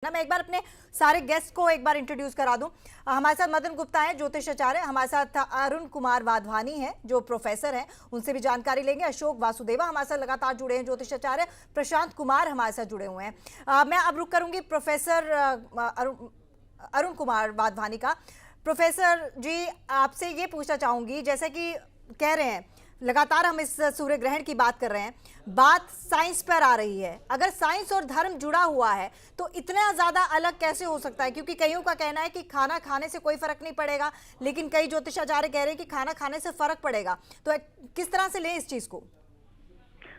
ना मैं एक बार अपने सारे गेस्ट को एक बार इंट्रोड्यूस करा दूं। हमारे साथ मदन गुप्ता हैं, ज्योतिषाचार्य। हमारे साथ अरुण कुमार वाधवानी हैं जो प्रोफेसर हैं, उनसे भी जानकारी लेंगे। अशोक वासुदेवा हमारे साथ लगातार जुड़े हैं, ज्योतिषाचार्य। प्रशांत कुमार हमारे साथ जुड़े हुए हैं। मैं अब रुक करूंगी प्रोफेसर अरुण कुमार वाधवानी का। प्रोफेसर जी, आपसे ये पूछना चाहूंगी, जैसे कि कह रहे हैं लगातार हम इस सूर्य ग्रहण की बात कर रहे हैं, बात साइंस पर आ रही है। अगर साइंस और धर्म जुड़ा हुआ है तो इतना ज्यादा अलग कैसे हो सकता है? क्योंकि कईयों का कहना है कि खाना खाने से कोई फर्क नहीं पड़ेगा, लेकिन कई ज्योतिषाचार्य कह रहे हैं कि खाना खाने से फर्क पड़ेगा। तो किस तरह से लें इस चीज को?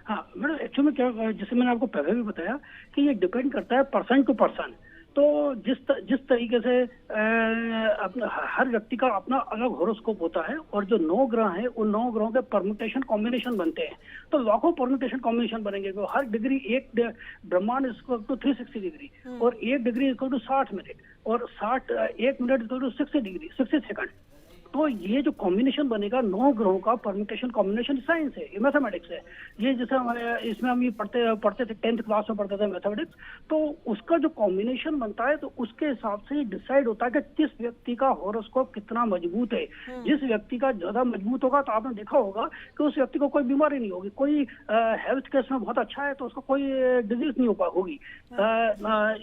हाँ मैडम, एक्चुअली में क्या, जैसे मैंने आपको पहले भी बताया कि ये डिपेंड करता है पर्सन टू पर्सन। तो जिस तरीके से अपना हर व्यक्ति का अपना अलग हॉरोस्कोप होता है, और जो 9 ग्रह हैं उन 9 ग्रहों के परम्यूटेशन कॉम्बिनेशन बनते हैं। तो लाखों परम्यूटेशन कॉम्बिनेशन बनेंगे। तो हर डिग्री एक ब्रह्मांड इक्वल टू 360 डिग्री, और 1 डिग्री इक्वल टू 60 मिनट, और 1 minute equal to 60 degree 60 second. तो ये जो कॉम्बिनेशन बनेगा 9 ग्रहों का परम्यूटेशन कॉम्बिनेशन साइंस है, ये मैथमेटिक्स है। ये जैसे हमारे इसमें हम ये पढ़ते थे 10th क्लास में पढ़ते थे मैथमेटिक्स। तो उसका जो कॉम्बिनेशन बनता है तो उसके हिसाब से डिसाइड होता है कि किस व्यक्ति का हॉरोस्कोप कितना मजबूत है। जिस व्यक्ति का ज्यादा मजबूत होगा तो आपने देखा होगा कि उस व्यक्ति को कोई बीमारी नहीं होगी। कोई हेल्थ केस में बहुत अच्छा है तो उसको कोई डिजीज नहीं होगी।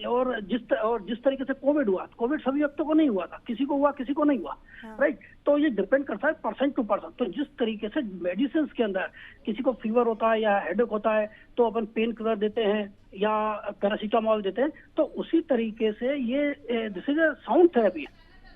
और जिस तरीके से कोविड सभी व्यक्तियों को नहीं हुआ था, किसी को हुआ किसी को नहीं हुआ, राइट। तो ये डिपेंड करता है पर्सन टू पर्सन। तो जिस तरीके से मेडिसिन के अंदर किसी को फीवर होता है या हेडेक होता है तो अपन पेन किलर देते हैं या पैरासीटामोल देते हैं, तो उसी तरीके से ये this is a sound therapy.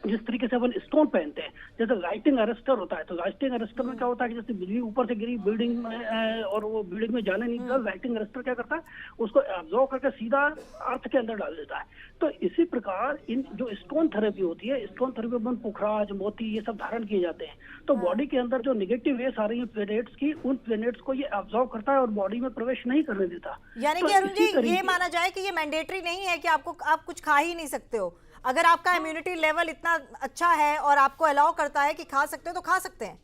जिस तरीके से अपन स्टोन पहनते हैं, जैसे लाइटिंग अरेस्टर होता है, तो लाइटिंग अरेस्टर में क्या होता है कि जैसे बिजली ऊपर से गिरी बिल्डिंग में और वो बिल्डिंग में जाने नहीं दिया, लाइटिंग अरेस्टर क्या करता है, उसको एब्जॉर्व करके सीधा अर्थ के अंदर डाल देता है। तो इसी प्रकार इन जो स्टोन थेरेपी होती है, स्टोन थेरेपी में पुखराज, मोती ये सब धारण किए जाते हैं। तो बॉडी के अंदर जो नेगेटिव वेव्स आ रही है प्लैनेट्स की, उन प्लैनेट्स को ये एब्जॉर्व करता है और बॉडी में प्रवेश नहीं करने देता। यानी कि अरुण जी, ये माना जाए कि ये मैंडेटरी नहीं है कि आप कुछ खा ही नहीं सकते हो। अगर आपका इम्यूनिटी लेवल इतना अच्छा है और आपको अलाउ करता है कि खा सकते हो तो खा सकते हैं।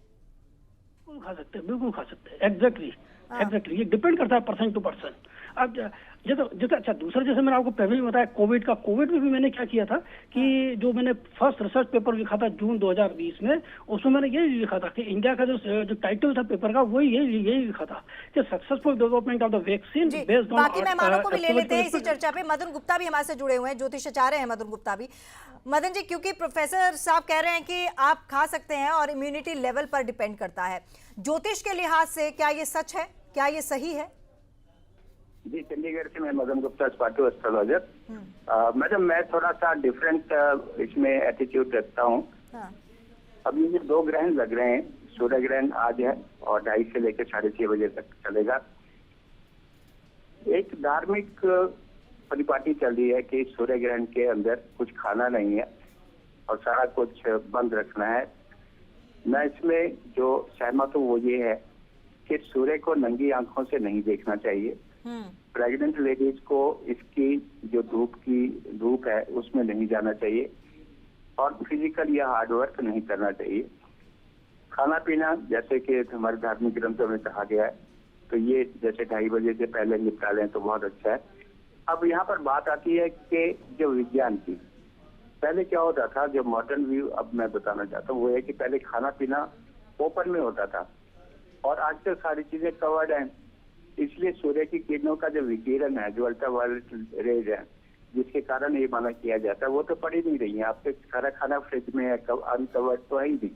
बिल्कुल खा सकते हैं। एग्जैक्टली ये डिपेंड करता है पर्सन टू पर्सन। अब जैसे अच्छा दूसरा, जैसे मैंने आपको पहले भी बताया कोविड में भी मैंने क्या किया था कि जो मैंने फर्स्ट रिसर्च पेपर लिखा था जून 2020 में, उसमें मैंने यही लिखा था कि इंडिया का जो टाइटल था पेपर का, वो यही लिखा था कि successful development of the vaccine based on. बाकी मेहमानों को भी ले लेते हैं इसी चर्चा पे। मदन गुप्ता भी हमारे से जुड़े हुए हैं, ज्योतिषाचार्य हैं मदन गुप्ता भी। मदन जी, क्योंकि प्रोफेसर साहब कह रहे हैं कि आप खा सकते हैं और इम्यूनिटी लेवल पर डिपेंड करता है, ज्योतिष के लिहाज से क्या ये सच है, क्या ये सही है? जी, चंडीगढ़ से मैं मदन गुप्ता, स्पाटू एस्ट्रोलॉजर। मैडम, मैं थोड़ा सा डिफरेंट इसमें एटीट्यूड रखता हूँ। अभी ये 2 ग्रहण लग रहे हैं। सूर्य ग्रहण आज है और 2:30 से लेकर 6:30 बजे तक चलेगा। एक धार्मिक परिपाटी चल रही है कि सूर्य ग्रहण के अंदर कुछ खाना नहीं है और सारा कुछ बंद रखना है। मैं इसमें जो सहमत हूँ वो ये है कि सूर्य को नंगी आंखों से नहीं देखना चाहिए। प्रेग्नेंट लेडीज को इसकी जो धूप है उसमें नहीं जाना चाहिए, और फिजिकल या हार्ड वर्क नहीं करना चाहिए। खाना पीना जैसे कि हमारे धार्मिक ग्रंथों में कहा गया है, तो ये जैसे 2:30 बजे से पहले निपटा लें तो बहुत अच्छा है। अब यहाँ पर बात आती है कि जो विज्ञान की, पहले क्या होता था, जो मॉडर्न व्यू अब मैं बताना चाहता हूँ वो है कि पहले खाना पीना ओपन में होता था और आजकल सारी चीजें कवर्ड हैं। इसलिए सूर्य की किरणों का जो विकिरण है, जो अल्ट्रावायलेट रेज है, जिसके कारण ये माना किया जाता है, वो तो पड़ ही नहीं रही है। आपके सारा खाना फ्रिज में है, अनकवर्ड तो है ही नहीं,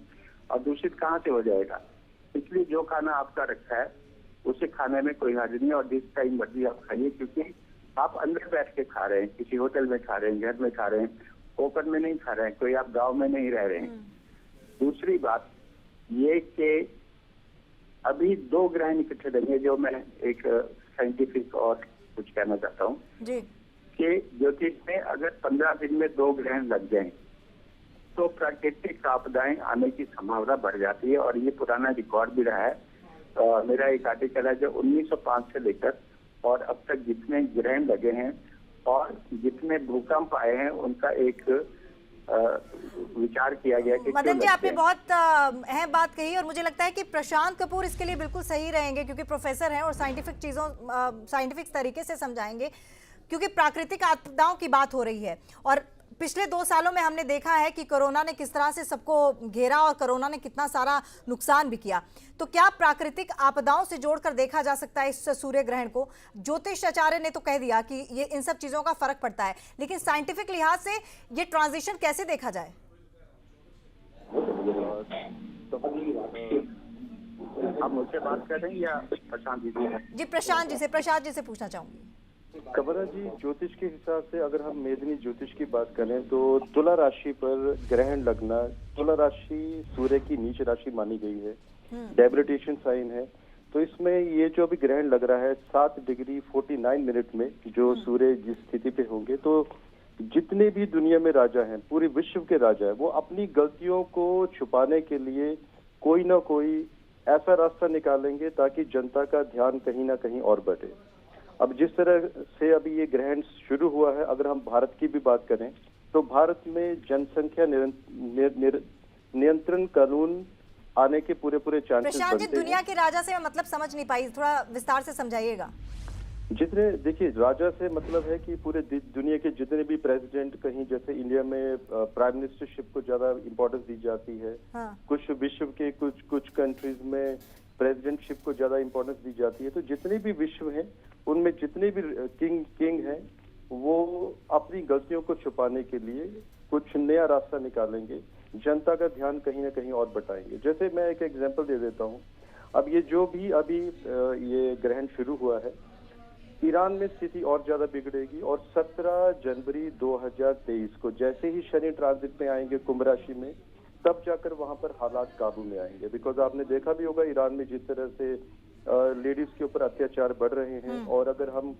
और दूषित कहाँ से हो जाएगा। इसलिए जो खाना आपका रखा है उसे खाने में कोई हर्ज नहीं, और जिस टाइम मर्जी आप खाइए, क्योंकि आप अंदर बैठ के खा रहे हैं, किसी होटल में खा रहे हैं, घर में खा रहे हैं, ओपन में नहीं खा रहे हैं, कोई आप गाँव में नहीं रह रहे हैं। दूसरी बात ये कि अभी 2 ग्रहण इकट्ठे रहेंगे, जो मैं एक साइंटिफिक और कुछ कहना चाहता हूँ कि ज्योतिष में अगर 15 दिन में 2 ग्रहण लग जाएं तो प्राकृतिक आपदाएं आने की संभावना बढ़ जाती है, और ये पुराना रिकॉर्ड भी रहा है। मेरा एक आर्टिकल है जो 1905 से लेकर और अब तक जितने ग्रहण लगे हैं और जितने भूकंप आए हैं उनका एक विचार किया गया कि मदन जी, आपने बहुत अहम बात कही, और मुझे लगता है कि प्रशांत कपूर इसके लिए बिल्कुल सही रहेंगे क्योंकि प्रोफेसर हैं और साइंटिफिक तरीके से समझाएंगे। क्योंकि प्राकृतिक आपदाओं की बात हो रही है और पिछले 2 सालों में हमने देखा है कि कोरोना ने किस तरह से सबको घेरा और कोरोना ने कितना सारा नुकसान भी किया। तो क्या प्राकृतिक आपदाओं से जोड़कर देखा जा सकता है इस सूर्य ग्रहण को? ज्योतिष आचार्य ने तो कह दिया कि ये इन सब चीजों का फर्क पड़ता है, लेकिन साइंटिफिक लिहाज से ये ट्रांजिशन कैसे देखा जाए? आप मुझसे बात कर रहे हैं या प्रशांत जी? जी प्रशांत जी से पूछना चाहूंगी। कबरा जी, ज्योतिष के हिसाब से अगर हम मेदिनी ज्योतिष की बात करें तो तुला राशि पर ग्रहण लगना, तुला राशि सूर्य की नीच राशि मानी गई है, डेबिलिटेशन साइन है। तो इसमें ये जो अभी ग्रहण लग रहा है 7 डिग्री 49 मिनट में जो सूर्य जिस स्थिति पे होंगे, तो जितने भी दुनिया में राजा हैं, पूरे विश्व के राजा हैं, वो अपनी गलतियों को छुपाने के लिए कोई ना कोई ऐसा रास्ता निकालेंगे ताकि जनता का ध्यान कहीं ना कहीं और बढ़े। अब जिस तरह से अभी ये ग्रहण शुरू हुआ है, अगर हम भारत की भी बात करें तो भारत में जनसंख्या नियंत्रण कानून आने के पूरे चांसेस प्रशांत जी, बनते हैं। दुनिया के राजा से मैं मतलब समझ नहीं पाई, थोड़ा विस्तार से समझाइएगा। जितने देखिए, राजा से मतलब है कि पूरे दुनिया के जितने भी प्रेसिडेंट, कहीं जैसे इंडिया में प्राइम मिनिस्टरशिप को ज्यादा इंपॉर्टेंस दी जाती है, हाँ। कुछ विश्व के कुछ कंट्रीज में प्रेसिडेंटशिप को ज्यादा इंपॉर्टेंस दी जाती है। तो जितने भी विश्व हैं उनमें जितने भी किंग हैं वो अपनी गलतियों को छुपाने के लिए कुछ नया रास्ता निकालेंगे, जनता का ध्यान कहीं ना कहीं और बटाएंगे। जैसे मैं एक एग्जांपल दे देता हूँ। अब ये जो भी अभी ये ग्रहण शुरू हुआ है, ईरान में स्थिति और ज्यादा बिगड़ेगी और 17 जनवरी 2023 को जैसे ही शनि ट्रांजिट में आएंगे कुंभ राशि में, तब जाकर वहां पर हालात काबू में आएंगे। बिकॉज आपने देखा भी होगा ईरान में जिस तरह से लेडीज के ऊपर अत्याचार बढ़ रहे हैं। और अगर हम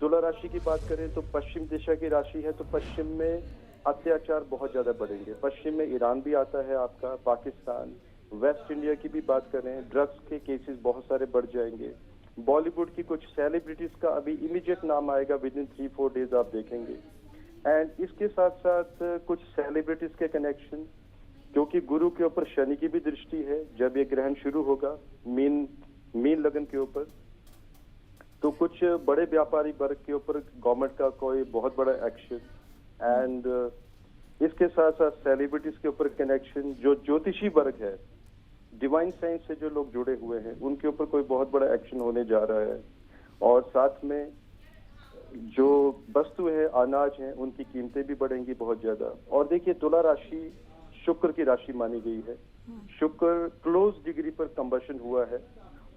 तुला राशि की बात करें तो पश्चिम दिशा की राशि है, तो पश्चिम में अत्याचार बहुत ज्यादा बढ़ेंगे। पश्चिम में ईरान भी आता है, आपका पाकिस्तान, वेस्ट इंडिया की भी बात करें, ड्रग्स के केसेस बहुत सारे बढ़ जाएंगे। बॉलीवुड की कुछ सेलिब्रिटीज का अभी इमीडिएट नाम आएगा, विद इन 3-4 डेज आप देखेंगे। एंड इसके साथ साथ कुछ सेलिब्रिटीज के कनेक्शन, क्योंकि गुरु के ऊपर शनि की भी दृष्टि है जब ये ग्रहण शुरू होगा मीन लगन के ऊपर, तो कुछ बड़े व्यापारी वर्ग के ऊपर गवर्नमेंट का कोई बहुत बड़ा एक्शन। एंड इसके साथ साथ सेलिब्रिटीज के ऊपर कनेक्शन, जो ज्योतिषी वर्ग है, डिवाइन साइंस से जो लोग जुड़े हुए हैं, उनके ऊपर कोई बहुत बड़ा एक्शन होने जा रहा है। और साथ में जो वस्तु है, अनाज है, उनकी कीमतें भी बढ़ेंगी बहुत ज्यादा। और देखिए, तुला राशि शुक्र की राशि मानी गई है। शुक्र क्लोज डिग्री पर कंबशन हुआ है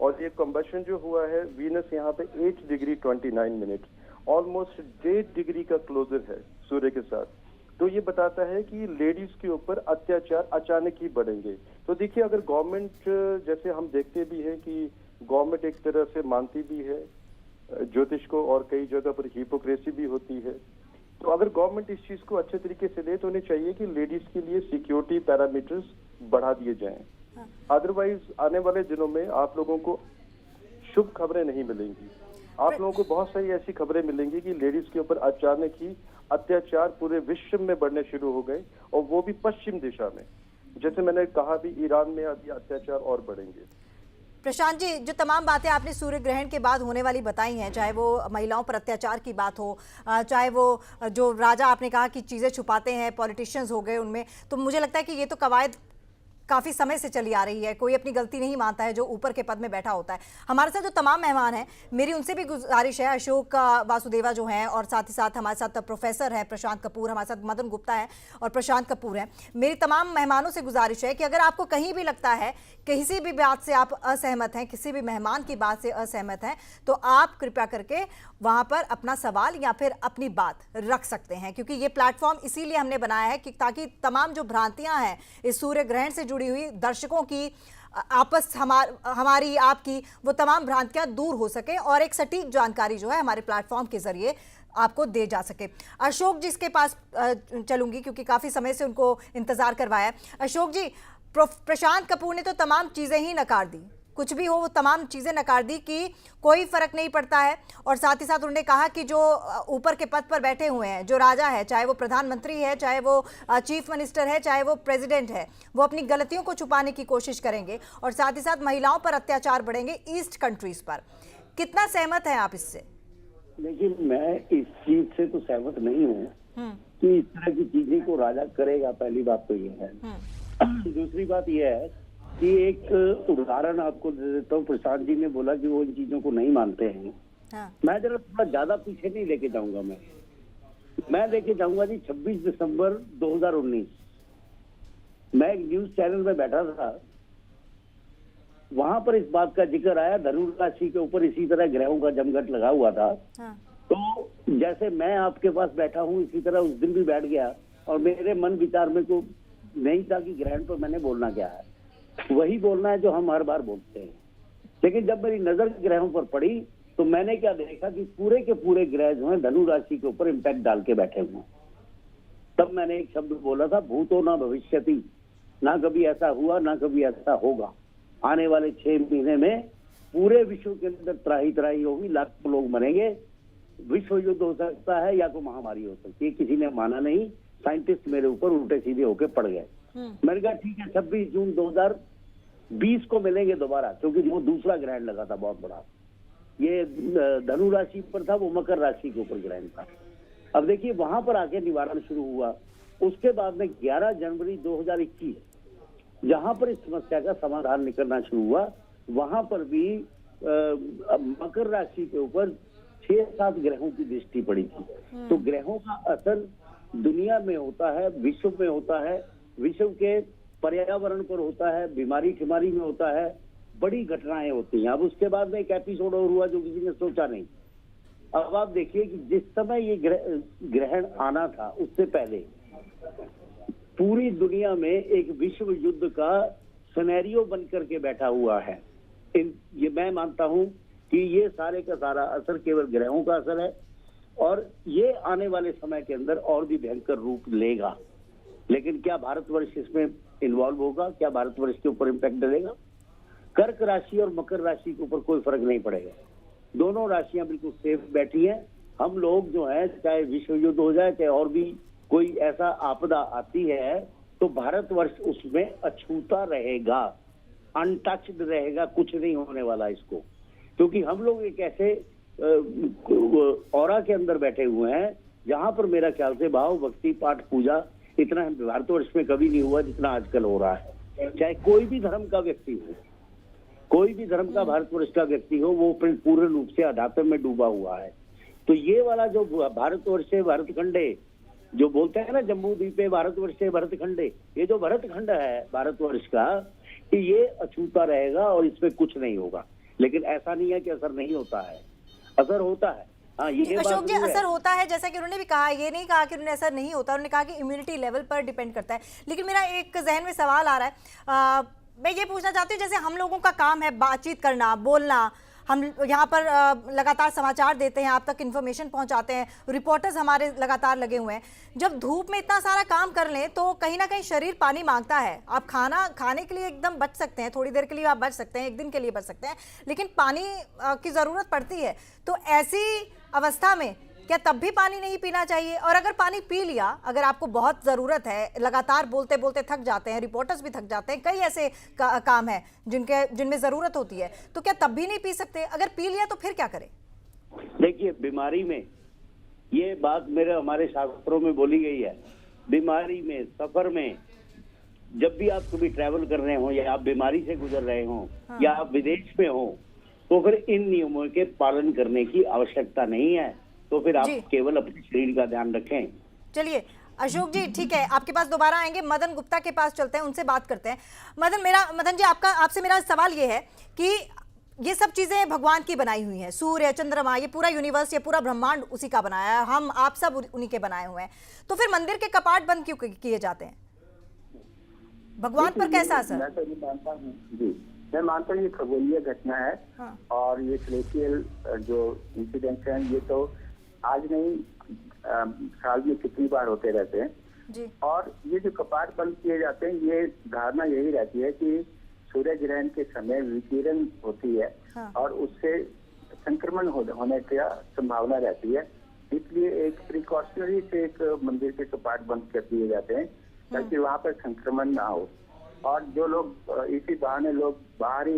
और ये कंबशन जो हुआ है, वीनस यहाँ पे 8 डिग्री 29 मिनट, ऑलमोस्ट 1.5 डिग्री का क्लोजर है सूर्य के साथ। तो ये बताता है कि लेडीज के ऊपर अत्याचार अचानक ही बढ़ेंगे। तो देखिए, अगर गवर्नमेंट, जैसे हम देखते भी हैं कि गवर्नमेंट एक तरह से मानती भी है ज्योतिष को और कई जगह पर हिपोक्रेसी भी होती है, तो अगर गवर्नमेंट इस चीज को अच्छे तरीके से ले तो उन्हें चाहिए कि लेडीज के लिए सिक्योरिटी पैरामीटर्स बढ़ा दिए जाएं। अदरवाइज आने वाले दिनों में आप लोगों को शुभ खबरें नहीं मिलेंगी। आप लोगों को बहुत सारी ऐसी खबरें मिलेंगी कि लेडीज के ऊपर अचानक ही अत्याचार पूरे विश्व में बढ़ने शुरू हो गए, और वो भी पश्चिम दिशा में। जैसे मैंने कहा भी, ईरान में अभी अत्याचार और बढ़ेंगे। प्रशांत जी, जो तमाम बातें आपने सूर्य ग्रहण के बाद होने वाली बताई हैं, चाहे वो महिलाओं पर अत्याचार की बात हो, चाहे वो जो राजा आपने कहा कि चीज़ें छुपाते हैं, पॉलिटिशियंस हो गए उनमें, तो मुझे लगता है कि ये तो कवायद काफ़ी समय से चली आ रही है। कोई अपनी गलती नहीं मानता है जो ऊपर के पद में बैठा होता है। हमारे साथ जो तमाम मेहमान हैं, मेरी उनसे भी गुजारिश है, अशोक वासुदेवा जो हैं, और साथ ही साथ हमारे साथ प्रोफेसर हैं प्रशांत कपूर, हमारे साथ मदन गुप्ता है और प्रशांत कपूर हैं। मेरी तमाम मेहमानों से गुजारिश है कि अगर आपको कहीं भी लगता है किसी भी बात से आप असहमत हैं, किसी भी मेहमान की बात से असहमत हैं, तो आप कृपया करके वहाँ पर अपना सवाल या फिर अपनी बात रख सकते हैं, क्योंकि ये प्लेटफॉर्म इसीलिए हमने बनाया है कि ताकि तमाम जो भ्रांतियाँ हैं इस सूर्य ग्रहण से जुड़ी हुई दर्शकों की, आपस हमारी आपकी, वो तमाम भ्रांतियां दूर हो सके और एक सटीक जानकारी जो है हमारे प्लेटफॉर्म के जरिए आपको दे जा सके। अशोक जी के पास चलूंगी क्योंकि काफी समय से उनको इंतजार करवाया है। अशोक जी, प्रशांत कपूर ने तो तमाम चीजें ही नकार दी, कुछ भी हो वो तमाम चीज़ें नकार दी कि कोई फर्क नहीं पड़ता है, और साथ ही साथ उन्होंने कहा कि जो ऊपर के पद पर बैठे हुए हैं, जो राजा है, चाहे वो प्रधानमंत्री है, चाहे वो चीफ मिनिस्टर है, चाहे वो प्रेसिडेंट है, वो अपनी गलतियों को छुपाने की कोशिश करेंगे और साथ ही साथ महिलाओं पर अत्याचार बढ़ेंगे ईस्ट कंट्रीज पर। कितना सहमत हैं आप इससे? लेकिन मैं इस चीज से तो सहमत नहीं हूँ कि इस तरह की चीजें को राजा करेगा। पहली बात तो ये है। दूसरी बात यह है कि एक उदाहरण आपको दे देता हूँ। प्रशांत जी ने बोला कि वो इन चीजों को नहीं मानते हैं। मैं जरा थोड़ा ज्यादा पीछे नहीं लेके जाऊंगा। मैं लेके जाऊंगा जी 26 दिसंबर 2019। मैं एक न्यूज चैनल में बैठा था, वहां पर इस बात का जिक्र आया, धनु राशि के ऊपर इसी तरह ग्रहों का जमघट लगा हुआ था। तो जैसे मैं आपके पास बैठा हूँ इसी तरह उस दिन भी बैठ गया और मेरे मन विचार में को नहीं था कि ग्रहण पर मैंने बोलना क्या है, वही बोलना है जो हम हर बार बोलते हैं। लेकिन जब मेरी नजर ग्रहों पर पड़ी तो मैंने क्या देखा कि पूरे के पूरे ग्रह जो है धनु राशि के ऊपर इम्पैक्ट डाल के बैठे हुए। तब मैंने एक शब्द बोला था, भूतो ना भविष्यति, ना कभी ऐसा हुआ ना कभी ऐसा होगा। आने वाले 6 महीने में पूरे विश्व के अंदर त्राही त्राही होगी, लाखों लोग मरेंगे, विश्व युद्ध हो सकता है या कोई महामारी हो सकती है। किसी ने माना नहीं, साइंटिस्ट मेरे ऊपर उल्टे सीधे होके पड़ गए। मैंने कहा ठीक है 26 जून 2020 को मिलेंगे दोबारा, क्योंकि वो दूसरा ग्रहण लगा था बहुत बड़ा। ये धनु राशि पर था, वो मकर राशि के ऊपर ग्रहण था। अब देखिए वहां पर आके निवारण शुरू हुआ। उसके बाद में 11 जनवरी 2021 जहां पर इस समस्या का समाधान निकलना शुरू हुआ, वहां पर भी मकर राशि के ऊपर 6-7 ग्रहों की दृष्टि पड़ी थी। तो ग्रहों का असर दुनिया में होता है, विश्व में होता है, विश्व के पर्यावरण पर होता है, बीमारी ठिमारी में होता है, बड़ी घटनाएं होती हैं। अब उसके बाद में एक एपिसोड और हुआ जो किसी ने सोचा नहीं। अब आप देखिए कि जिस समय ये ग्रहण आना था उससे पहले पूरी दुनिया में एक विश्व युद्ध का सिनेरियो बन करके बैठा हुआ है। ये मैं मानता हूं कि ये सारे का सारा असर केवल ग्रहों का असर है और ये आने वाले समय के अंदर और भी भयंकर रूप लेगा। लेकिन क्या भारतवर्ष इसमें इन्वॉल्व होगा? क्या भारतवर्ष के ऊपर इम्पैक्ट डलेगा? कर्क राशि और मकर राशि के ऊपर कोई फर्क नहीं पड़ेगा। दोनों राशियां बिल्कुल सेफ बैठी हैं। हम लोग जो है, चाहे विश्व युद्ध हो जाए, चाहे और भी कोई ऐसा आपदा आती है, तो भारतवर्ष उसमें अछूता रहेगा, अनटच्ड रहेगा, कुछ नहीं होने वाला इसको। क्योंकि हम लोग एक ऐसे औरा के अंदर बैठे हुए हैं जहां पर मेरा ख्याल से भाव, भक्ति, पाठ, पूजा इतना भारतवर्ष में कभी नहीं हुआ जितना आजकल हो रहा है। चाहे कोई भी धर्म का व्यक्ति हो, कोई भी धर्म का भारतवर्ष का व्यक्ति हो, वो पूर्ण रूप से अध्यात्म में डूबा हुआ है। तो ये वाला जो भारतवर्ष है, भारतखंडे जो बोलते हैं ना, जम्मू द्वीपे भारतवर्ष है भरतखंडे, ये जो भरतखंड है भारतवर्ष का, कि ये अछूता रहेगा और इसमें कुछ नहीं होगा। लेकिन ऐसा नहीं है कि असर नहीं होता है, असर होता है। हाँ, ये अशोक जी, असर होता है, जैसा कि उन्होंने भी कहा, ये नहीं कहा कि उन्हें असर नहीं होता, उन्होंने कहा कि इम्यूनिटी लेवल पर डिपेंड करता है। लेकिन मेरा एक जहन में सवाल आ रहा है, मैं ये पूछना चाहती हूँ, जैसे हम लोगों का काम है बातचीत करना, बोलना, हम यहाँ पर लगातार समाचार देते हैं, आप तक इन्फॉर्मेशन पहुँचाते हैं, रिपोर्टर्स हमारे लगातार लगे हुए हैं। जब धूप में इतना सारा काम कर लें तो कहीं ना कहीं शरीर पानी मांगता है। आप खाना खाने के लिए एकदम बच सकते हैं, थोड़ी देर के लिए आप बच सकते हैं, एक दिन के लिए बच सकते हैं, लेकिन पानी की ज़रूरत पड़ती है। तो ऐसी अवस्था में क्या तब भी पानी नहीं पीना चाहिए? और अगर पानी पी लिया, अगर आपको बहुत ज़रूरत है, लगातार बोलते बोलते थक जाते हैं, रिपोर्टर्स भी थक जाते हैं, कई ऐसे काम हैं जिनमें ज़रूरत होती है, तो क्या तब भी नहीं पी सकते? अगर पी लिया तो फिर क्या करें? देखिए, बीमारी में ये बात हमारे शास्त्रों में बोली गई है। बीमारी में, सफर में, जब भी आप कभी ट्रैवल कर रहे हो या आप बीमारी से गुजर रहे हो, या आप विदेश में हो, तो फिर इन नियमों के पालन करने की आवश्यकता नहीं है। तो फिर आप केवल अपने शरीर का ध्यान रखें। चलिए अशोक जी, ठीक है, आपके पास दोबारा आएंगे। मदन गुप्ता के पास चलते हैं, उनसे बात करते हैं। मदन जी, आपसे मेरा सवाल ये है कि ये सब चीजें भगवान की बनाई हुई हैं, सूर्य, चंद्रमा, ये पूरा यूनिवर्स, ये पूरा ब्रह्मांड उसी का बनाया है, हम आप सब उन्हीं के बनाए हुए हैं। तो फिर मंदिर के कपाट बंद क्यों किए जाते हैं? भगवान पर कैसा असर? मैं मानता हूँ ये खगोलीय घटना है। हाँ। और ये ग्लेशियल जो इंसिडेंट हैं, ये तो आज नहीं, साल में कितनी बार होते रहते हैं जी। और ये जो कपाट बंद किए जाते हैं, ये धारणा यही रहती है कि सूर्य ग्रहण के समय विकिरण होती है। हाँ। और उससे संक्रमण होने की संभावना रहती है, इसलिए एक प्रिकॉशनरी से एक मंदिर के कपाट बंद कर दिए जाते हैं ताकि वहाँ पर संक्रमण ना हो। और जो लोग इसी बहाने लोग बाहर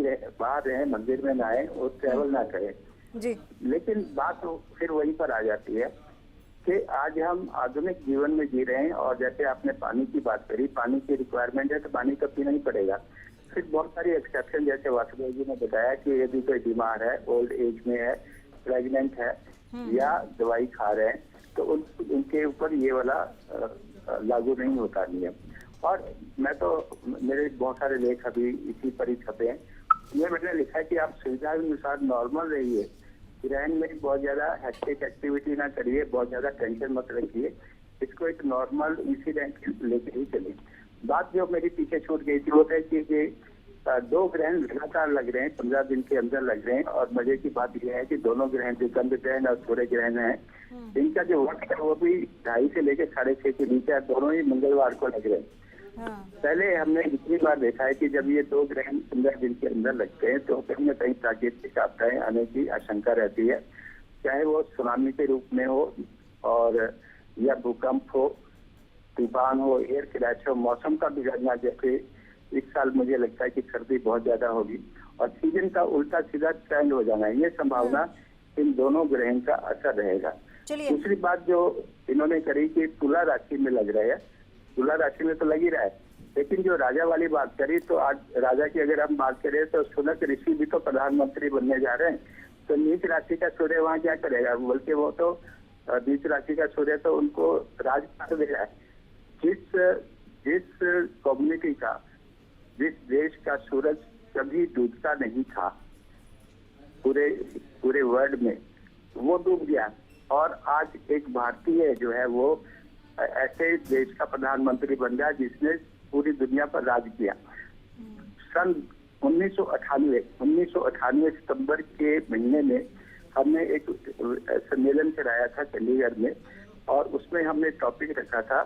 रहे, मंदिर में ना आए और ट्रैवल ना करें। जी लेकिन बात तो फिर वहीं पर आ जाती है कि आज हम आधुनिक जीवन में जी रहे हैं, और जैसे आपने पानी की बात करी, पानी की रिक्वायरमेंट है तो पानी तो पीना ही पड़ेगा। फिर बहुत सारी एक्सेप्शन, जैसे वासुदेव जी ने बताया कि यदि कोई बीमार है, ओल्ड एज में है, प्रेग्नेंट है या दवाई खा रहे हैं, तो उनके ऊपर ये वाला लागू नहीं होता नियम। और मैं तो, मेरे बहुत सारे लेख अभी इसी पर ही छपे हैं, ये मैंने लिखा है कि आप सुविधा अनुसार नॉर्मल रहिए, ग्रहण में बहुत ज्यादा हेक्टिक एक्टिविटी ना करिए, बहुत ज्यादा टेंशन मत रखिए, इसको एक नॉर्मल इंसिडेंट लेके ही चलिए। बात जो मेरी पीछे छूट गई थी वो है कि 2 ग्रहण लगातार लग रहे हैं, 15 दिन के अंदर लग रहे हैं, और मजे की बात यह है कि दोनों ग्रहण, जो चंद्र ग्रहण और सूर्य ग्रहण है, इनका जो वक्त है वो भी 2.5 से लेकर 6.5 के बीच है, दोनों ही मंगलवार को लग रहे हैं। पहले हमने इतनी बार देखा है कि जब ये 2 ग्रहण 15 दिन के अंदर लगते हैं तो कहीं न कहीं प्राकृतिक आपदाएं आने की आशंका रहती है, चाहे वो सुनामी के रूप में हो और या भूकंप हो, तूफान हो, एयर क्रैश हो, मौसम का बिगड़ना। जैसे इस साल मुझे लगता है कि सर्दी बहुत ज्यादा होगी और सीजन का उल्टा सीधा चेंज हो जाना है, ये संभावना इन दोनों ग्रहण का असर रहेगा। दूसरी बात जो इन्होंने करी कि तुला राशि में लग रहा है, तुला राशि में तो लग ही रहा है, लेकिन जो राजा वाली बात करी, तो आज राजा की अगर हम बात करें तो सुनक ऋषि भी तो प्रधानमंत्री बनने जा रहे हैं, तो नीच राशि का सूर्य वहाँ क्या करेगा, बल्कि वो तो नीच राशि का सूर्य तो उनको राजपाट दे रहा है। जिस कम्युनिटी का, जिस देश का सूरज कभी डूबता नहीं था पूरे वर्ल्ड में, वो डूब गया, और आज एक भारतीय जो है वो ऐसे देश का प्रधानमंत्री बन गया जिसने पूरी दुनिया पर राज किया। सन 1998 सितंबर के महीने में हमने एक सम्मेलन कराया था चंडीगढ़ में, और उसमें हमने टॉपिक रखा था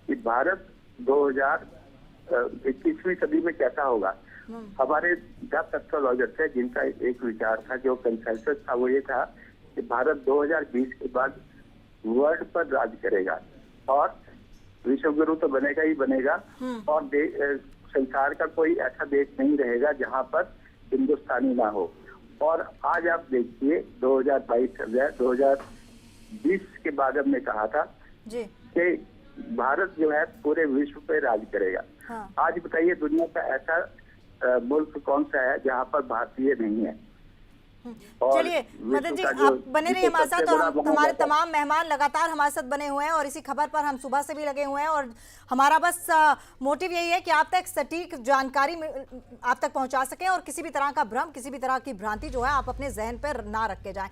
कि भारत 2021वीं सदी में कैसा होगा। हमारे 10 एस्ट्रोलॉजर थे जिनका एक विचार था, जो कंसेंसस था, वो ये था कि भारत 2020 के बाद वर्ल्ड पर राज करेगा और विश्व गुरु तो बनेगा ही बनेगा, और संसार का कोई ऐसा देश नहीं रहेगा जहां पर हिंदुस्तानी ना हो। और आज आप देखिए 2022 चल रहा है, 2020 के बाद हमने कहा था कि भारत जो है पूरे विश्व पे राज करेगा। आज बताइए दुनिया का ऐसा मुल्क कौन सा है जहां पर भारतीय नहीं है। चलिए मदन जी, आप बने रहिए हमारे साथ, और हमारे तमाम मेहमान लगातार हमारे साथ बने हुए हैं, और इसी खबर पर हम सुबह से भी लगे हुए हैं, और हमारा बस मोटिव यही है कि आप तक सटीक जानकारी आप तक पहुंचा सकें, और किसी भी तरह का भ्रम, किसी भी तरह की भ्रांति जो है आप अपने जहन पर ना रख के जाएं।